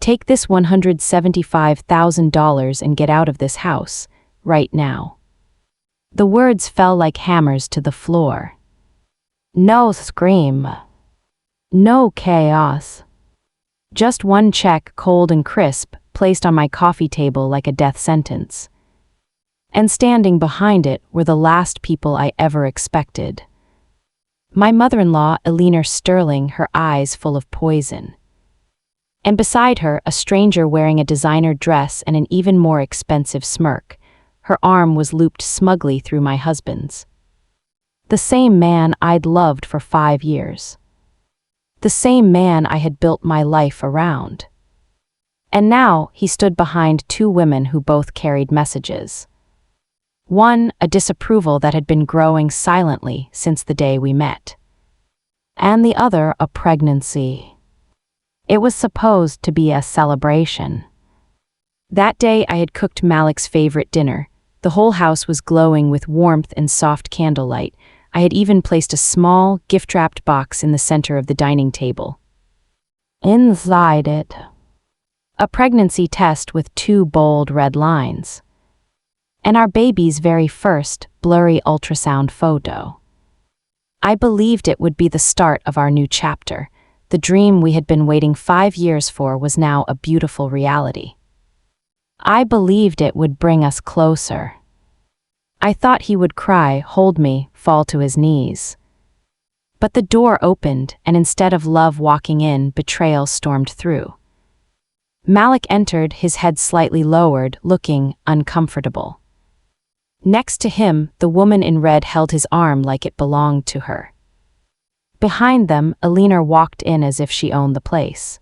Take this $175,000 and get out of this house, right now." The words fell like hammers to the floor. No scream. No chaos. Just one check, cold and crisp, placed on my coffee table like a death sentence. And standing behind it were the last people I ever expected. My mother-in-law, Eleanor Sterling, her eyes full of poison. And beside her, a stranger wearing a designer dress and an even more expensive smirk. Her arm was looped smugly through my husband's. The same man I'd loved for 5 years. The same man I had built my life around. And now he stood behind 2 women who both carried messages. One, a disapproval that had been growing silently since the day we met. And the other, a pregnancy. It was supposed to be a celebration. That day I had cooked Malik's favorite dinner. The whole house was glowing with warmth and soft candlelight. I had even placed a small, gift-wrapped box in the center of the dining table. Inside it, a pregnancy test with 2 bold red lines. And our baby's very first blurry ultrasound photo. I believed it would be the start of our new chapter. The dream we had been waiting 5 years for was now a beautiful reality. I believed it would bring us closer. I thought he would cry, hold me, fall to his knees. But the door opened, and instead of love walking in, betrayal stormed through. Malik entered, his head slightly lowered, looking uncomfortable. Next to him, the woman in red held his arm like it belonged to her. Behind them, Eleanor walked in as if she owned the place.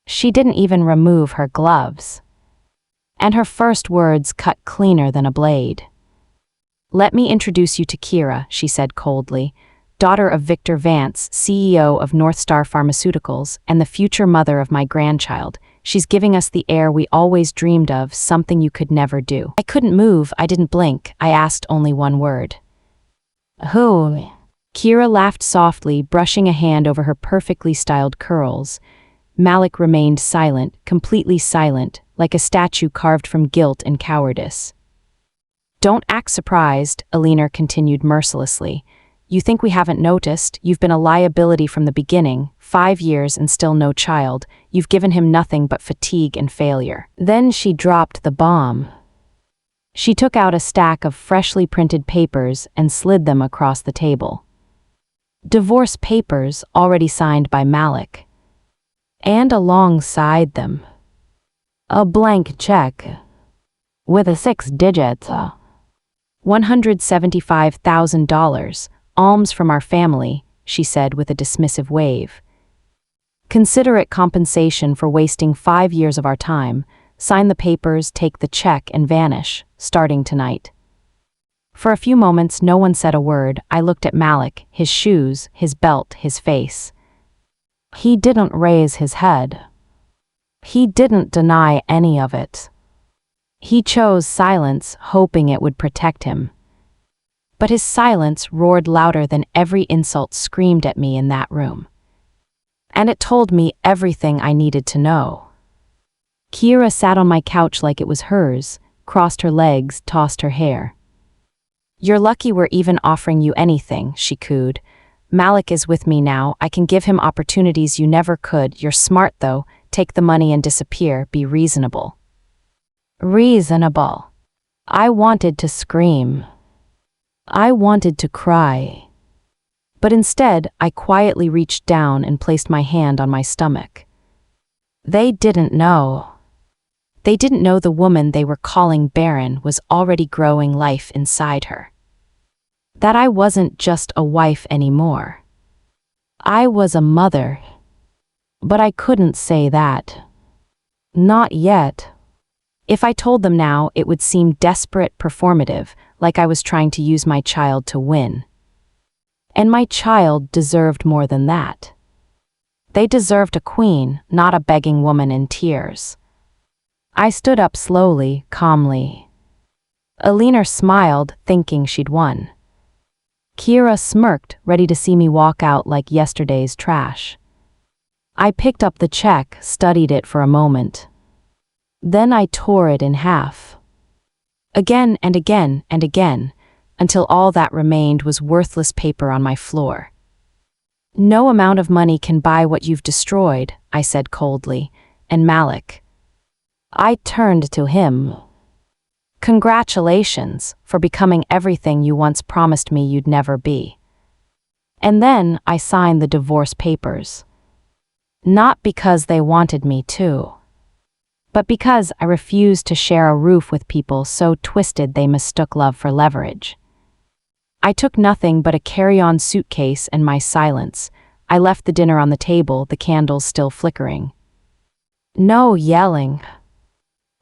She didn't even remove her gloves. And her first words cut cleaner than a blade. "Let me introduce you to Kira," she said coldly, "daughter of Victor Vance, CEO of North Star Pharmaceuticals, and the future mother of my grandchild. She's giving us the heir we always dreamed of, something you could never do." I couldn't move, I didn't blink, I asked only one word. "Who?" Kira laughed softly, brushing a hand over her perfectly styled curls. Malik remained silent, completely silent, like a statue carved from guilt and cowardice. "Don't act surprised," Eleanor continued mercilessly. "You think we haven't noticed? You've been a liability from the beginning, 5 years and still no child. You've given him nothing but fatigue and failure." Then she dropped the bomb. She took out a stack of freshly printed papers and slid them across the table. Divorce papers already signed by Malik. And alongside them, a blank check with a 6 digits. $175,000, alms from our family, she said with a dismissive wave. "Consider it compensation for wasting 5 years of our time. Sign the papers, take the check, and vanish, starting tonight." For a few moments, no one said a word. I looked at Malik, his shoes, his belt, his face. He didn't raise his head. He didn't deny any of it. He chose silence, hoping it would protect him. But his silence roared louder than every insult screamed at me in that room. And it told me everything I needed to know. Kira sat on my couch like it was hers, crossed her legs, tossed her hair. "You're lucky we're even offering you anything," she cooed. "Malik is with me now. I can give him opportunities you never could. You're smart, though. Take the money and disappear. Be reasonable." Reasonable. I wanted to scream. I wanted to cry. But instead, I quietly reached down and placed my hand on my stomach. They didn't know. They didn't know the woman they were calling barren was already growing life inside her. That I wasn't just a wife anymore. I was a mother. But I couldn't say that. Not yet. If I told them now, it would seem desperate, performative, like I was trying to use my child to win. And my child deserved more than that. They deserved a queen, not a begging woman in tears. I stood up slowly, calmly. Eleanor smiled, thinking she'd won. Kira smirked, ready to see me walk out like yesterday's trash. I picked up the check, studied it for a moment. Then I tore it in half. Again and again and again, until all that remained was worthless paper on my floor. No amount of money can buy what you've destroyed, I said coldly, and Malik. I turned to him. Congratulations for becoming everything you once promised me you'd never be. And then I signed the divorce papers. Not because they wanted me to, but because I refused to share a roof with people so twisted they mistook love for leverage. I took nothing but a carry-on suitcase and my silence. I left the dinner on the table, the candles still flickering. No yelling.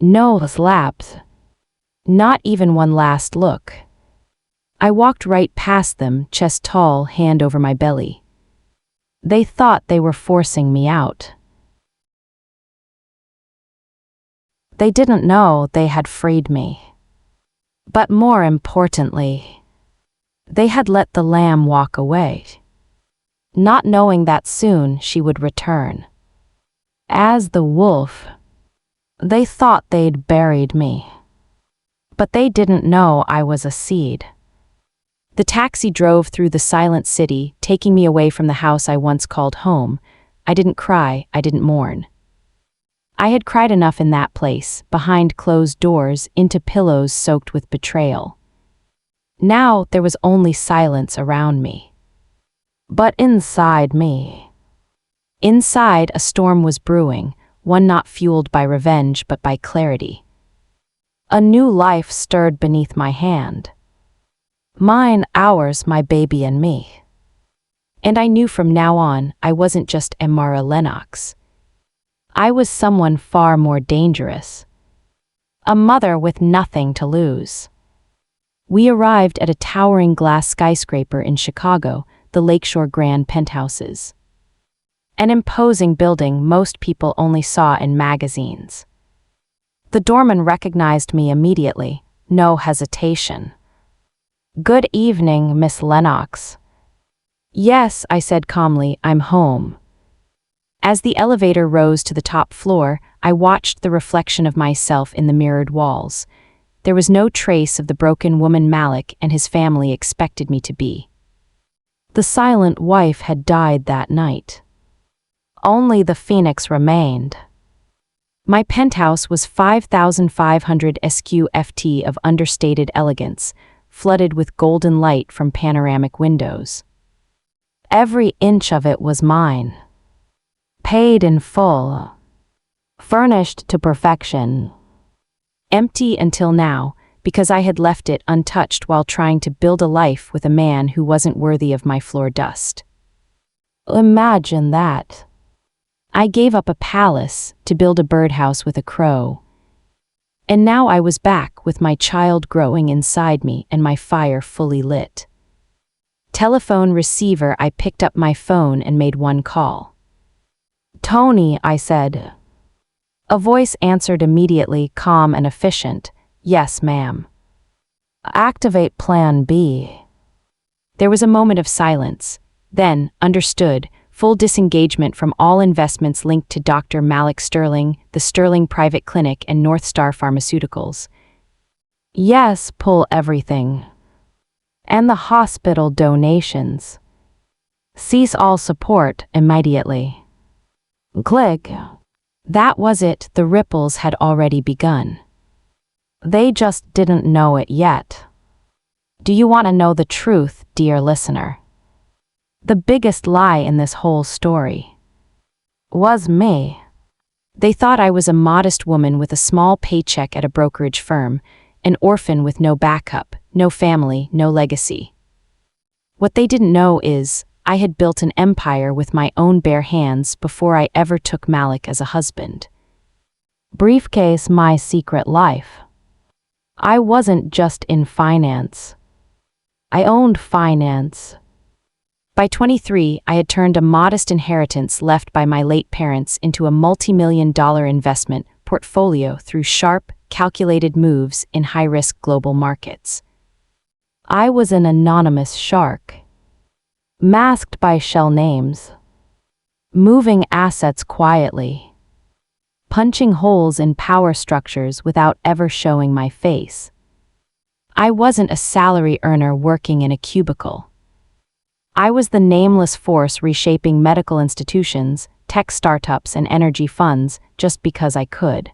No slaps. Not even one last look. I walked right past them, chest tall, hand over my belly. They thought they were forcing me out. They didn't know they had freed me. But more importantly, they had let the lamb walk away, not knowing that soon she would return. As the wolf, they thought they'd buried me. But they didn't know I was a seed. The taxi drove through the silent city, taking me away from the house I once called home. I didn't cry, I didn't mourn. I had cried enough in that place, behind closed doors, into pillows soaked with betrayal. Now there was only silence around me. But inside me. Inside, a storm was brewing, one not fueled by revenge but by clarity. A new life stirred beneath my hand. Mine, ours, my baby and me. And I knew from now on I wasn't just Amara Lennox. I was someone far more dangerous. A mother with nothing to lose. We arrived at a towering glass skyscraper in Chicago, the Lakeshore Grand Penthouses. An imposing building most people only saw in magazines. The doorman recognized me immediately, no hesitation. Good evening, Miss Lennox. Yes, I said calmly, I'm home. As the elevator rose to the top floor, I watched the reflection of myself in the mirrored walls. There was no trace of the broken woman Malik and his family expected me to be. The silent wife had died that night. Only the phoenix remained. My penthouse was 5,500 sq-ft of understated elegance, flooded with golden light from panoramic windows. Every inch of it was mine. Paid in full. Furnished to perfection. Empty until now, because I had left it untouched while trying to build a life with a man who wasn't worthy of my floor dust. Imagine that. I gave up a palace to build a birdhouse with a crow. And now I was back with my child growing inside me and my fire fully lit. Telephone receiver, I picked up my phone and made one call. Tony, I said. A voice answered immediately, calm and efficient. Yes, ma'am. Activate Plan B. There was a moment of silence. Then, understood, full disengagement from all investments linked to Dr. Malik Sterling, the Sterling Private Clinic and North Star Pharmaceuticals. Yes, pull everything. And the hospital donations. Cease all support immediately. Click. That was it, the ripples had already begun. They just didn't know it yet. Do you want to know the truth, dear listener? The biggest lie in this whole story was me. They thought I was a modest woman with a small paycheck at a brokerage firm, an orphan with no backup, no family, no legacy. What they didn't know is, I had built an empire with my own bare hands before I ever took Malik as a husband. Briefcase, my secret life. I wasn't just in finance. I owned finance. By 23, I had turned a modest inheritance left by my late parents into a multi-million-dollar investment portfolio through sharp, calculated moves in high-risk global markets. I was an anonymous shark, masked by shell names. moving assets quietly, punching holes in power structures without ever showing my face. I wasn't a salary earner working in a cubicle. I was the nameless force reshaping medical institutions, tech startups, and energy funds just because I could.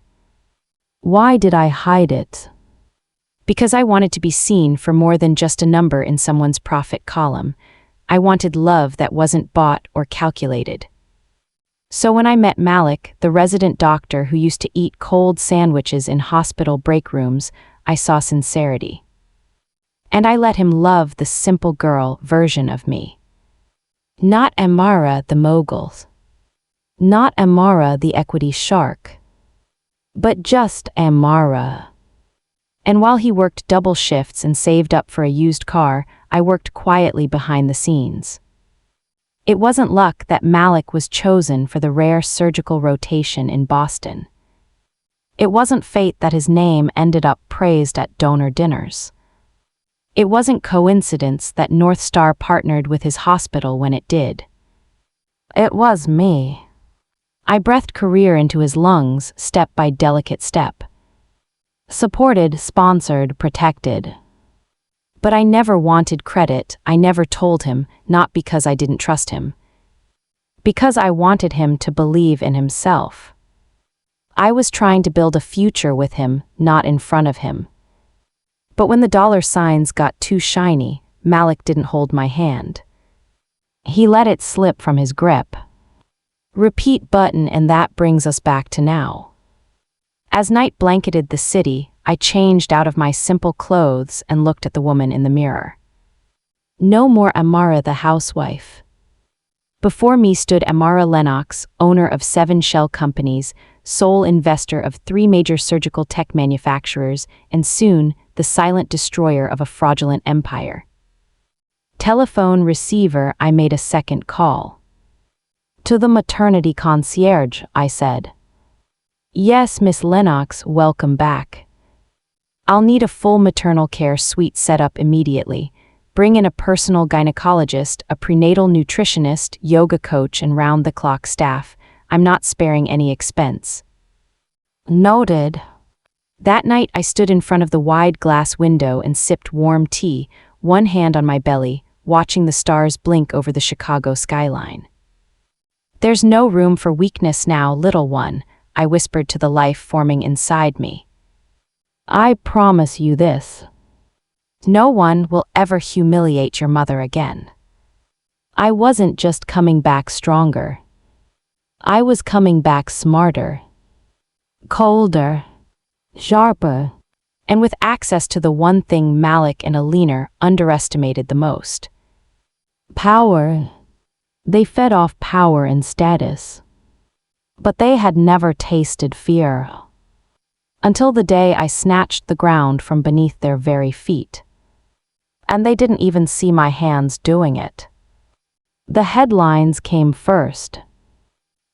Why did I hide it? Because I wanted to be seen for more than just a number in someone's profit column. I wanted love that wasn't bought or calculated. So when I met Malik, the resident doctor who used to eat cold sandwiches in hospital break rooms, I saw sincerity. And I let him love the simple girl version of me. Not Amara the mogul. Not Amara the equity shark. But just Amara. And while he worked double shifts and saved up for a used car, I worked quietly behind the scenes. It wasn't luck that Malik was chosen for the rare surgical rotation in Boston. It wasn't fate that his name ended up praised at donor dinners. It wasn't coincidence that North Star partnered with his hospital when it did. It was me. I breathed career into his lungs, step by delicate step. Supported, sponsored, protected. But I never wanted credit. I never told him, not because I didn't trust him. Because I wanted him to believe in himself. I was trying to build a future with him, not in front of him. But when the dollar signs got too shiny, Malik didn't hold my hand. He let it slip from his grip. Repeat button, and that brings us back to now. As night blanketed the city, I changed out of my simple clothes and looked at the woman in the mirror. No more Amara the housewife. Before me stood Amara Lennox, owner of 7 shell companies, sole investor of 3 major surgical tech manufacturers, and soon, the silent destroyer of a fraudulent empire. Telephone receiver, I made a second call. To the maternity concierge, I said. Yes, Miss Lennox, welcome back. I'll need a full maternal care suite set up immediately. Bring in a personal gynecologist, a prenatal nutritionist, yoga coach, and round-the-clock staff. I'm not sparing any expense. Noted. That night I stood in front of the wide glass window and sipped warm tea, one hand on my belly, watching the stars blink over the Chicago skyline. There's no room for weakness now, little one, I whispered to the life forming inside me. I promise you this. No one will ever humiliate your mother again. I wasn't just coming back stronger. I was coming back smarter, colder, sharper, and with access to the one thing Malik and Alina underestimated the most. Power. They fed off power and status. But they had never tasted fear. Until the day I snatched the ground from beneath their very feet. And they didn't even see my hands doing it. The headlines came first.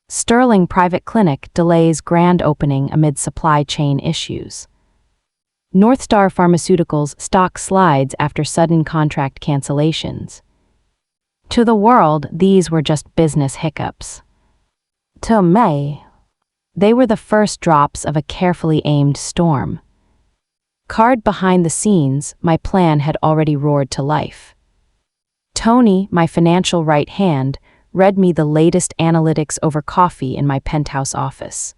Sterling Private Clinic delays grand opening amid supply chain issues. North Star Pharmaceuticals stock slides after sudden contract cancellations. To the world, these were just business hiccups. To me, they were the first drops of a carefully aimed storm. Carved behind the scenes, my plan had already roared to life. Tony, my financial right hand, read me the latest analytics over coffee in my penthouse office.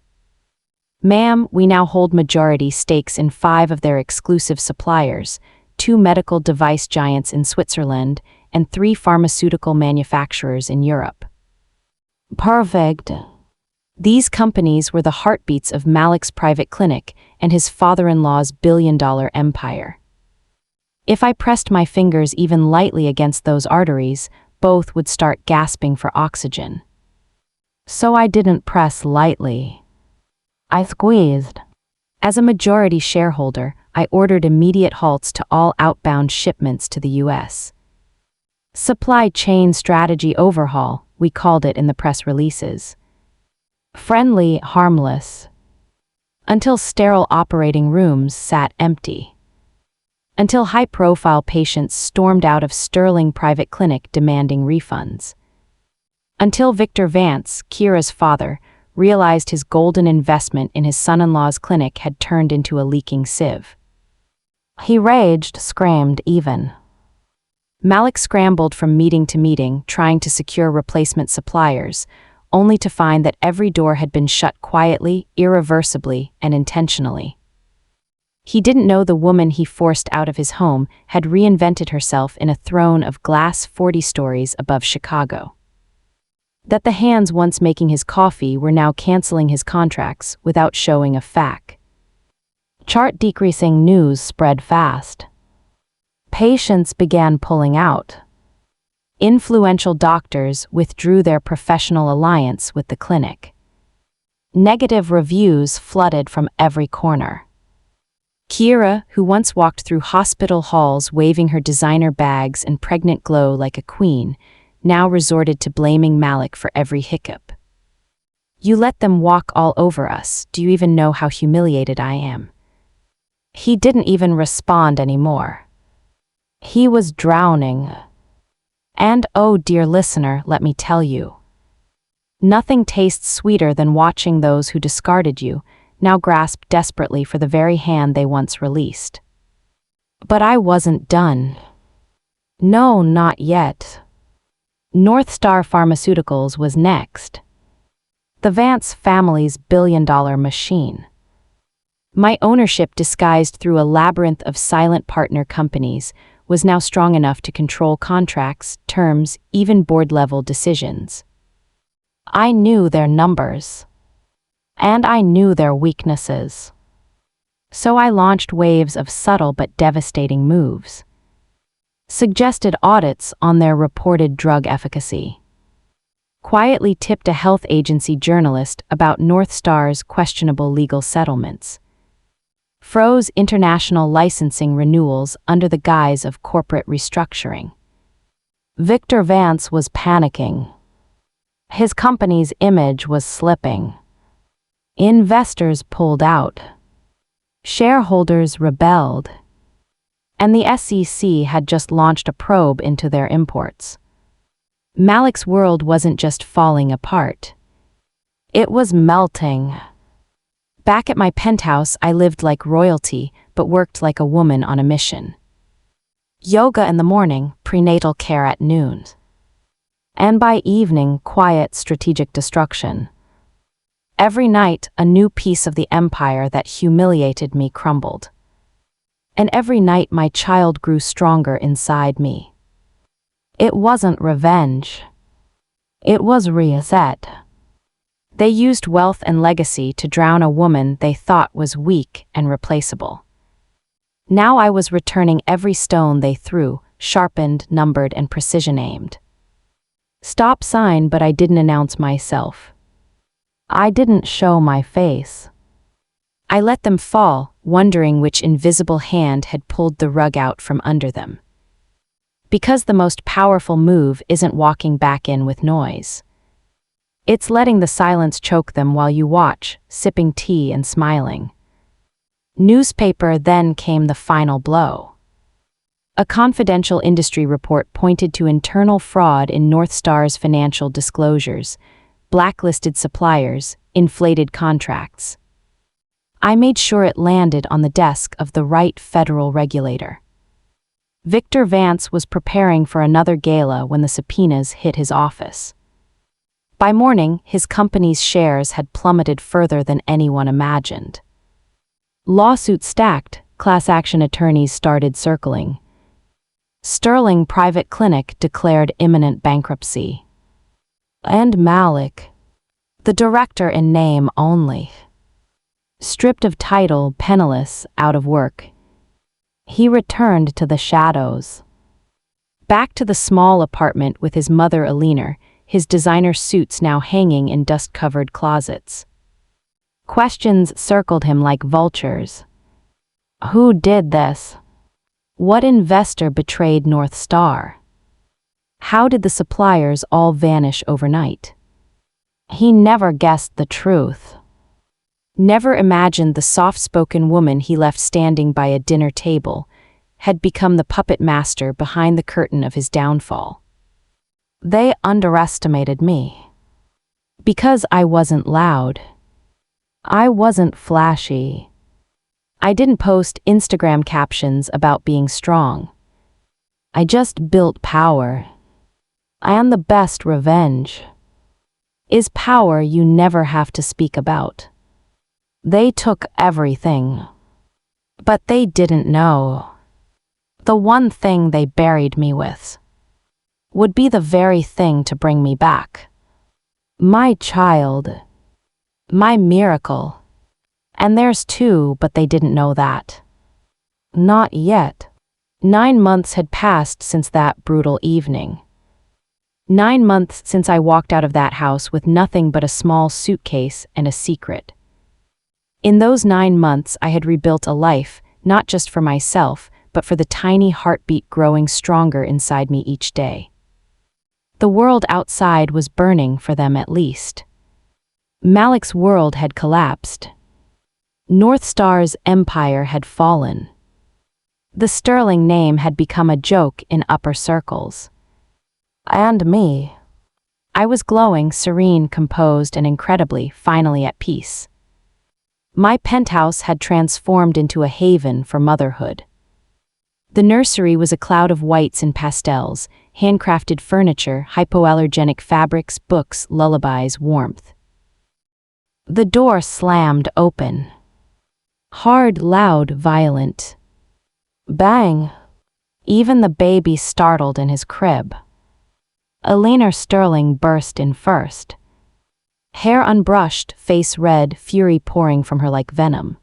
Ma'am, we now hold majority stakes in 5 of their exclusive suppliers, 2 medical device giants in Switzerland, and 3 pharmaceutical manufacturers in Europe. Perfect. These companies were the heartbeats of Malik's private clinic and his father-in-law's billion-dollar empire. If I pressed my fingers even lightly against those arteries, both would start gasping for oxygen. So I didn't press lightly. I squeezed. As a majority shareholder, I ordered immediate halts to all outbound shipments to the U.S. Supply chain strategy overhaul, we called it in the press releases. Friendly, harmless. Until sterile operating rooms sat empty. Until high-profile patients stormed out of Sterling Private Clinic demanding refunds. Until Victor Vance, Kira's father, realized his golden investment in his son-in-law's clinic had turned into a leaking sieve. He raged, screamed even. Malik scrambled from meeting to meeting, trying to secure replacement suppliers, only to find that every door had been shut quietly, irreversibly, and intentionally. He didn't know the woman he forced out of his home had reinvented herself in a throne of glass 40 stories above Chicago. That the hands once making his coffee were now canceling his contracts without showing a fac. Chart decreasing news spread fast. Patients began pulling out. Influential doctors withdrew their professional alliance with the clinic. Negative reviews flooded from every corner. Kira, who once walked through hospital halls waving her designer bags and pregnant glow like a queen, now resorted to blaming Malik for every hiccup. "You let them walk all over us. Do you even know how humiliated I am?" He didn't even respond anymore. He was drowning. And oh, dear listener, let me tell you. Nothing tastes sweeter than watching those who discarded you now grasp desperately for the very hand they once released. But I wasn't done. No, not yet. North Star Pharmaceuticals was next. The Vance family's billion-dollar machine. My ownership, disguised through a labyrinth of silent partner companies, was now strong enough to control contracts, terms, even board-level decisions. I knew their numbers. And I knew their weaknesses. So I launched waves of subtle but devastating moves. Suggested audits on their reported drug efficacy. Quietly tipped a health agency journalist about North Star's questionable legal settlements. Froze international licensing renewals under the guise of corporate restructuring. Victor Vance was panicking. His company's image was slipping. Investors pulled out. Shareholders rebelled. And the SEC had just launched a probe into their imports. Malik's world wasn't just falling apart. It was melting. Back at my penthouse, I lived like royalty, but worked like a woman on a mission. Yoga in the morning, prenatal care at noon. And by evening, quiet, strategic destruction. Every night, a new piece of the empire that humiliated me crumbled. And every night, my child grew stronger inside me. It wasn't revenge. It was reset. They used wealth and legacy to drown a woman they thought was weak and replaceable. Now I was returning every stone they threw, sharpened, numbered, and precision-aimed. Stop sign, but I didn't announce myself. I didn't show my face. I let them fall, wondering which invisible hand had pulled the rug out from under them. Because the most powerful move isn't walking back in with noise. It's letting the silence choke them while you watch, sipping tea and smiling. Newspaper. Then came the final blow. A confidential industry report pointed to internal fraud in North Star's financial disclosures, blacklisted suppliers, inflated contracts. I made sure it landed on the desk of the right federal regulator. Victor Vance was preparing for another gala when the subpoenas hit his office. By morning, his company's shares had plummeted further than anyone imagined. Lawsuits stacked, class action attorneys started circling. Sterling Private Clinic declared imminent bankruptcy. And Malik, the director in name only. Stripped of title, penniless, out of work. He returned to the shadows. Back to the small apartment with his mother Alina, his designer suits now hanging in dust-covered closets. Questions circled him like vultures. Who did this? What investor betrayed North Star? How did the suppliers all vanish overnight? He never guessed the truth. Never imagined the soft-spoken woman he left standing by a dinner table had become the puppet master behind the curtain of his downfall. They underestimated me. Because I wasn't loud. I wasn't flashy. I didn't post Instagram captions about being strong. I just built power. And the best revenge is power you never have to speak about. They took everything. But they didn't know. The one thing they buried me with would be the very thing to bring me back. My child. My miracle. And theirs too, but they didn't know that. Not yet. 9 months had passed since that brutal evening. 9 months since I walked out of that house with nothing but a small suitcase and a secret. In those 9 months I had rebuilt a life, not just for myself, but for the tiny heartbeat growing stronger inside me each day. The world outside was burning for them at least. Malik's world had collapsed. North Star's empire had fallen. The Sterling name had become a joke in upper circles. And me. I was glowing, serene, composed, and incredibly, finally at peace. My penthouse had transformed into a haven for motherhood. The nursery was a cloud of whites and pastels, handcrafted furniture, hypoallergenic fabrics, books, lullabies, warmth. The door slammed open. Hard, loud, violent. Bang! Even the baby startled in his crib. Alina Sterling burst in first. Hair unbrushed, face red, fury pouring from her like venom.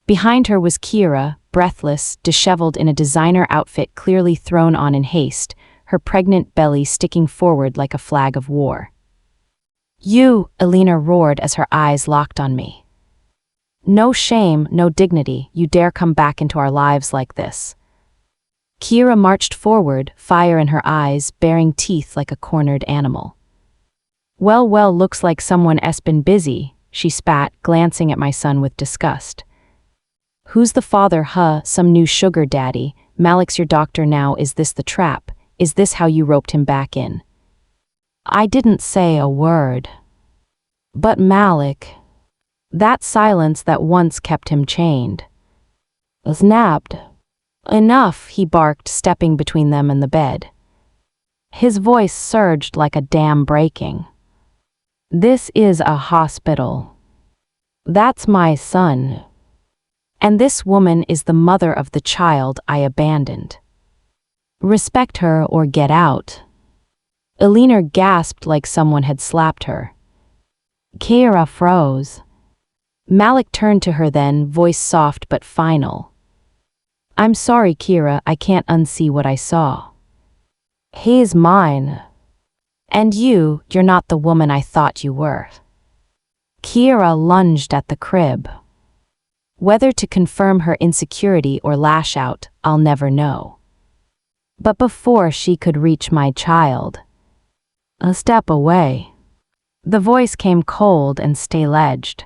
Behind her was Kira, breathless, disheveled in a designer outfit clearly thrown on in haste, her pregnant belly sticking forward like a flag of war. "You," Alina roared as her eyes locked on me. "No shame, no dignity, you dare come back into our lives like this." Kira marched forward, fire in her eyes, baring teeth like a cornered animal. Well, looks like someone's been busy," she spat, glancing at my son with disgust. "Who's the father, huh? Some new sugar daddy? Malik's your doctor now, is this the trap? Is this how you roped him back in?" I didn't say a word. But Malik, that silence that once kept him chained, snapped. "Enough," he barked, stepping between them and the bed. His voice surged like a dam breaking. "This is a hospital. That's my son. And this woman is the mother of the child I abandoned. Respect her or get out." Alina gasped like someone had slapped her. Kira froze. Malik turned to her then, voice soft but final. "I'm sorry, Kira, I can't unsee what I saw. He's mine. And you're not the woman I thought you were." Kira lunged at the crib. Whether to confirm her insecurity or lash out, I'll never know. But before she could reach my child, "A step away." The voice came cold and stale-edged.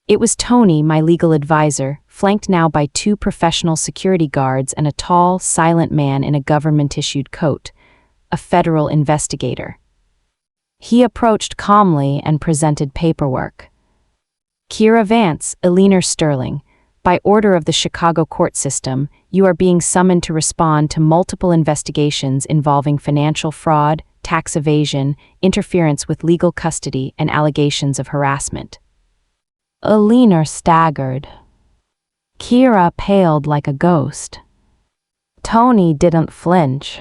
It was Tony, my legal advisor, flanked now by 2 professional security guards and a tall, silent man in a government-issued coat, a federal investigator. He approached calmly and presented paperwork. "Kira Vance, Alina Sterling, by order of the Chicago court system, you are being summoned to respond to multiple investigations involving financial fraud, tax evasion, interference with legal custody, and allegations of harassment." Alina staggered. Kira paled like a ghost. Tony didn't flinch.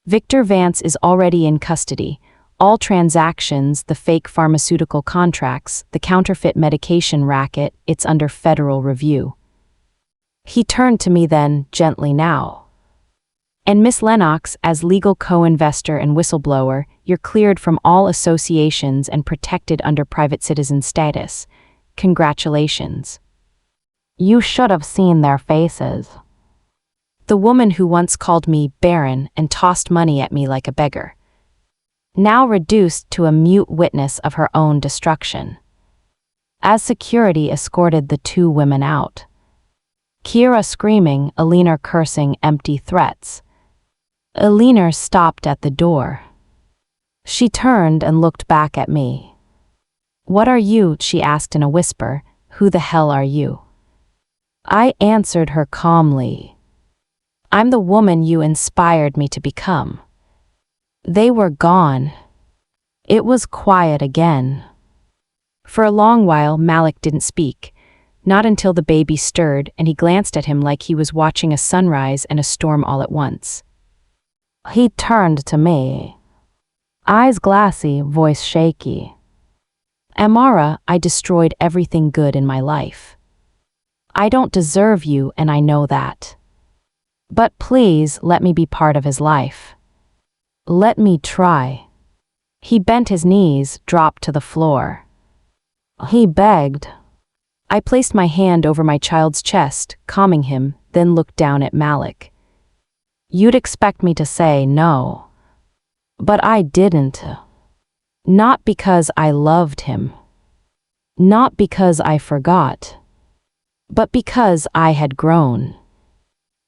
"Victor Vance is already in custody. All transactions, the fake pharmaceutical contracts, the counterfeit medication racket, it's under federal review." He turned to me then, gently now. "And Miss Lennox, as legal co-investor and whistleblower, you're cleared from all associations and protected under private citizen status. Congratulations." You should have seen their faces. The woman who once called me barren and tossed money at me like a beggar, now reduced to a mute witness of her own destruction. As security escorted the 2 women out, Kira screaming, Alina cursing empty threats, Eleanor stopped at the door. She turned and looked back at me. "What are you?" she asked in a whisper. "Who the hell are you?" I answered her calmly. "I'm the woman you inspired me to become." They were gone. It was quiet again. For a long while, Malik didn't speak, not until the baby stirred and he glanced at him like he was watching a sunrise and a storm all at once. He turned to me. Eyes glassy, voice shaky. "Amara, I destroyed everything good in my life. I don't deserve you, and I know that. But please let me be part of his life. Let me try." He bent his knees, dropped to the floor. He begged. I placed my hand over my child's chest, calming him, then looked down at Malik. "You'd expect me to say no. But I didn't. Not because I loved him. Not because I forgot. But because I had grown.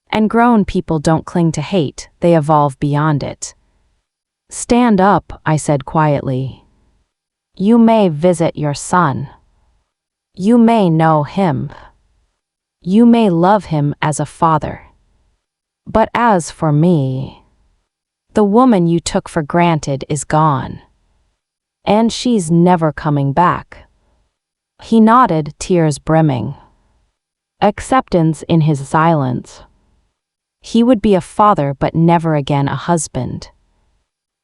And grown people don't cling to hate, they evolve beyond it." "Stand up," I said quietly. "You may visit your son. You may know him. You may love him as a father. But as for me, the woman you took for granted is gone. And she's never coming back." He nodded, tears brimming. Acceptance in his silence. He would be a father but never again a husband.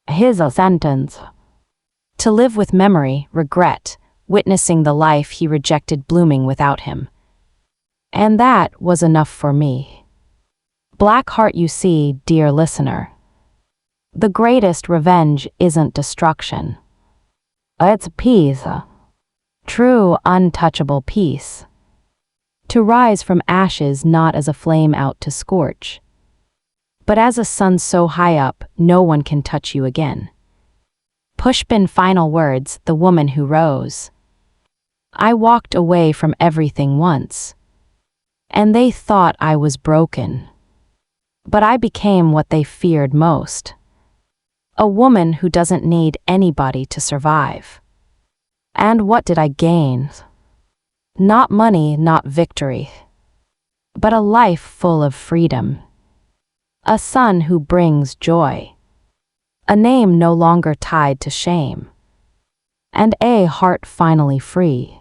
His sentence. To live with memory, regret, witnessing the life he rejected blooming without him. And that was enough for me. Black heart, you see, dear listener. The greatest revenge isn't destruction. It's peace. True, untouchable peace. To rise from ashes not as a flame out to scorch, but as a sun so high up no one can touch you again. Pushpin final words, the woman who rose. I walked away from everything once, and they thought I was broken. But I became what they feared most. A woman who doesn't need anybody to survive. And what did I gain? Not money, not victory, but a life full of freedom. A son who brings joy. A name no longer tied to shame. And a heart finally free.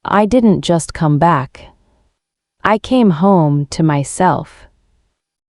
I didn't just come back. I came home to myself.